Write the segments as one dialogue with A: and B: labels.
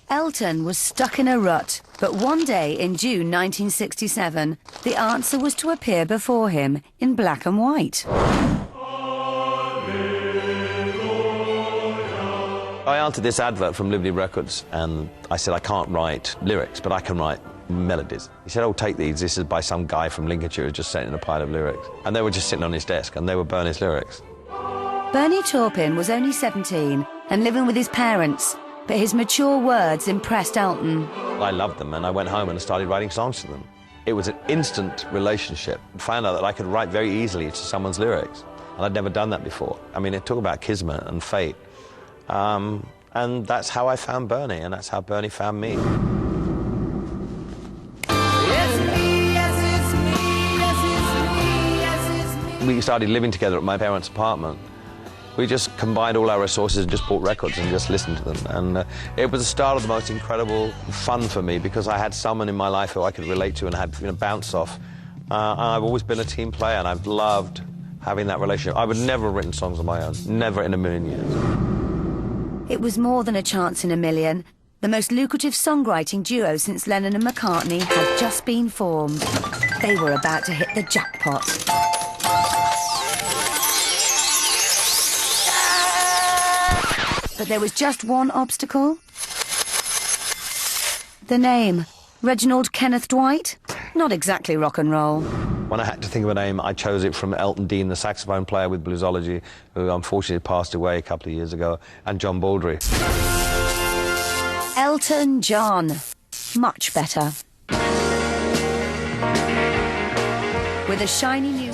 A: Elton was stuck in a rut, but one day in June 1967, the answer was to appear before him in black and white.
B: I answered this advert from Liberty Records, and I said, I can't write lyrics, but I can write melodies. He said, oh, take these. This is by some guy from Lincolnshire who just sent in a pile of lyrics. And they were just sitting on his desk, and they were Bernie's lyrics.
A: Bernie Taupin was only 17 and living with his parents, but his mature words impressed Elton.
B: I loved them, and I went home and started writing songs to them. It was an instant relationship. I found out that I could write very easily to someone's lyrics, and I'd never done that before. I mean, it talk about kismet and fate. And that's how I found Bernie, and that's how Bernie found me. We started living together at my parents' apartment. We just combined all our resources and just bought records and just listened to them. And it was the start of the most incredible fun for me, because I had someone in my life who I could relate to and had, bounce off. And I've always been a team player, and I've loved having that relationship. I would never have written songs on my own, never in a million years.
A: It was more than a chance in a million. The most lucrative songwriting duo since Lennon and McCartney had just been formed. They were about to hit the jackpot. But there was just one obstacle. The name, Reginald Kenneth Dwight? Not exactly rock and roll.
B: When I had to think of a name, I chose it from Elton Dean, the saxophone player with Bluesology, who unfortunately passed away a couple of years ago, and John Baldry.
A: Elton John. Much better. With a shiny new...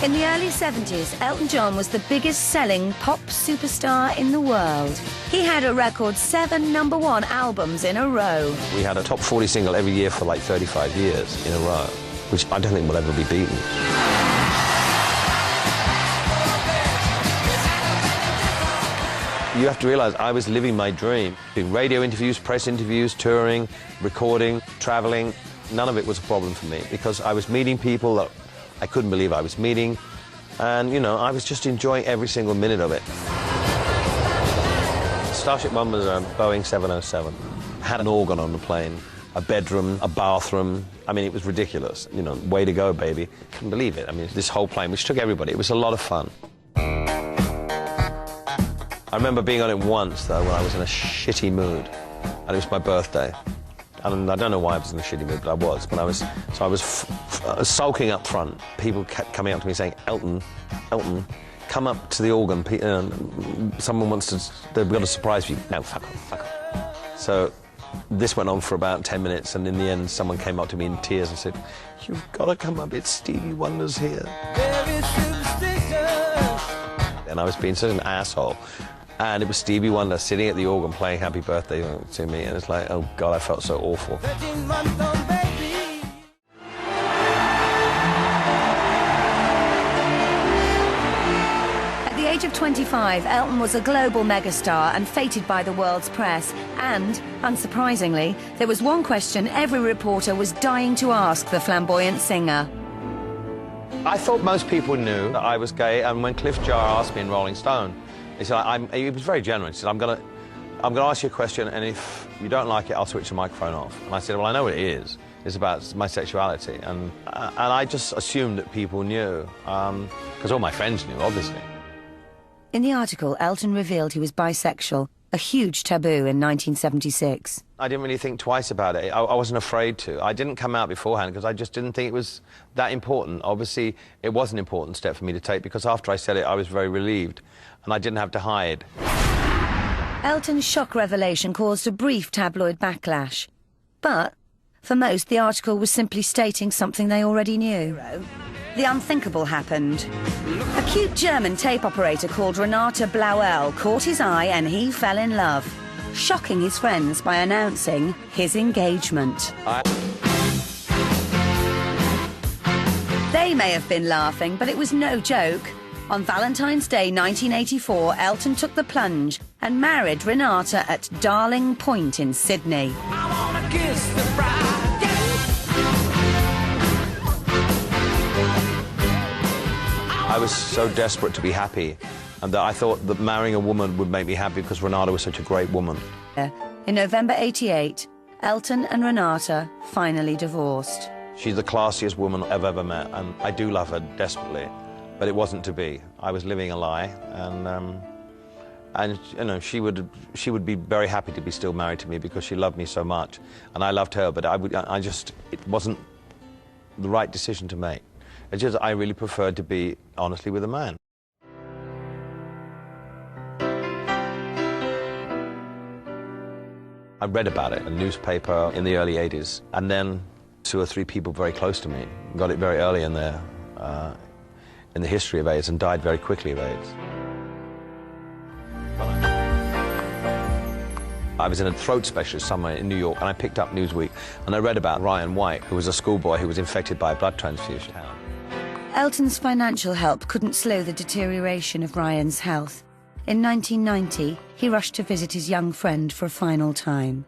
A: In the early 70s, Elton John was the biggest-selling pop superstar in the world. He had a record 7 #1 albums in a row.
B: We had a top 40 single every year for like 35 years in a row, which I don't think will ever be beaten. You have to realise I was living my dream. Doing radio interviews, press interviews, touring, recording, travelling. None of it was a problem for me, because I was meeting people that I couldn't believe I was meeting, and, I was just enjoying every single minute of it. Starship One was a Boeing 707. Had an organ on the plane, a bedroom, a bathroom. I mean, it was ridiculous. Way to go, baby. Couldn't believe it. I mean, this whole plane, which took everybody. It was a lot of fun. I remember being on it once, though, when I was in a shitty mood, and it was my birthday. And I don't know why I was in a shitty mood, but I was. When I was sulking up front. People kept coming up to me saying, Elton, come up to the organ. Someone wants to, they've got a surprise for you. No, fuck off. So this went on for about 10 minutes, and in the end, someone came up to me in tears and said, you've got to come up, it's Stevie Wonder's here. And I was being such an asshole. And it was Stevie Wonder sitting at the organ playing Happy Birthday to me, and it's like, oh God, I felt so awful.
A: At the age of 25, Elton was a global megastar and feted by the world's press. And, unsurprisingly, there was one question every reporter was dying to ask the flamboyant singer.
B: I thought most people knew that I was gay, and when Cliff Jar asked me in Rolling Stone, he said, he was very generous. He said, I'm gonna ask you a question, and if you don't like it, I'll switch the microphone off. And I said, well, I know what it is. It's about my sexuality. And I just assumed that people knew, because all my friends knew, obviously.
A: In the article, Elton revealed he was bisexual, a huge taboo in 1976.
B: I didn't really think twice about it. I wasn't afraid to. I didn't come out beforehand because I just didn't think it was that important. Obviously, it was an important step for me to take, because after I said it, I was very relieved, and I didn't have to hide.
A: Elton's shock revelation caused a brief tabloid backlash. But, for most, the article was simply stating something they already knew. The unthinkable happened. A cute German tape operator called Renate Blauel caught his eye, and he fell in love, shocking his friends by announcing his engagement. They may have been laughing, but it was no joke. On Valentine's Day 1984, Elton took the plunge and married Renata at Darling Point in Sydney.
C: I wanna kiss the bride, yeah.
B: I was so desperate to be happy and that I thought that marrying a woman would make me happy because Renata was such a great woman.
A: In November '88, Elton and Renata finally divorced.
B: She's the classiest woman I've ever met, and I do love her desperately, but it wasn't to be. I was living a lie, and you know, she would be very happy to be still married to me because she loved me so much, and I loved her. But it wasn't the right decision to make. It's just I really preferred to be honestly with a man. I read about it in a newspaper in the early '80s, and then 2 or 3 people very close to me got it very early in the history of AIDS and died very quickly of AIDS. I was in a throat specialist somewhere in New York, and I picked up Newsweek, and I read about Ryan White, who was a schoolboy who was infected by a blood transfusion.
A: Elton's financial help couldn't slow the deterioration of Ryan's health. In 1990, he rushed to visit his young friend for a final time.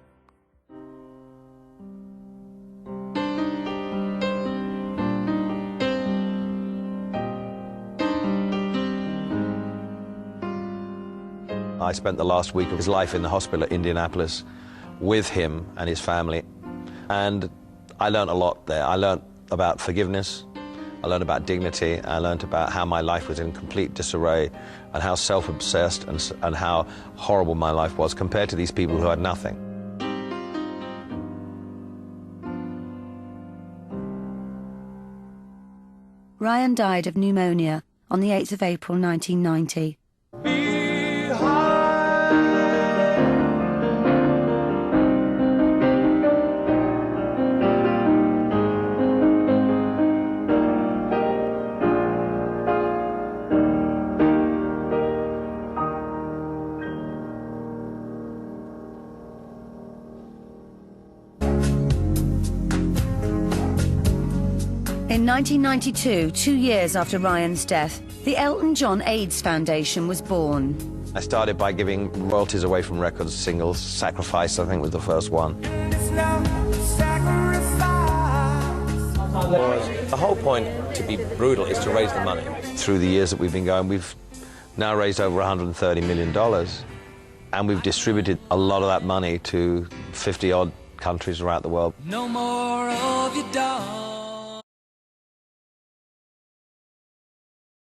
A: I spent the last week of his life in the hospital at Indianapolis with him and his family, and I learned a lot there. I learned about forgiveness, I learned about dignity, I learned about how my life was in complete disarray and how self-obsessed and how horrible my life was compared to these people who had nothing. Ryan died of pneumonia on the 8th of April 1990. In 1992, 2 years after Ryan's death, the Elton John AIDS Foundation was born.
B: I started by giving royalties away from records, singles. Sacrifice, I think, was the first one. The whole point, to be brutal, is to raise the money. Through the years that we've been going, we've now raised over $130 million, and we've distributed a lot of that money to 50-odd countries around the world.
C: No more of your dog.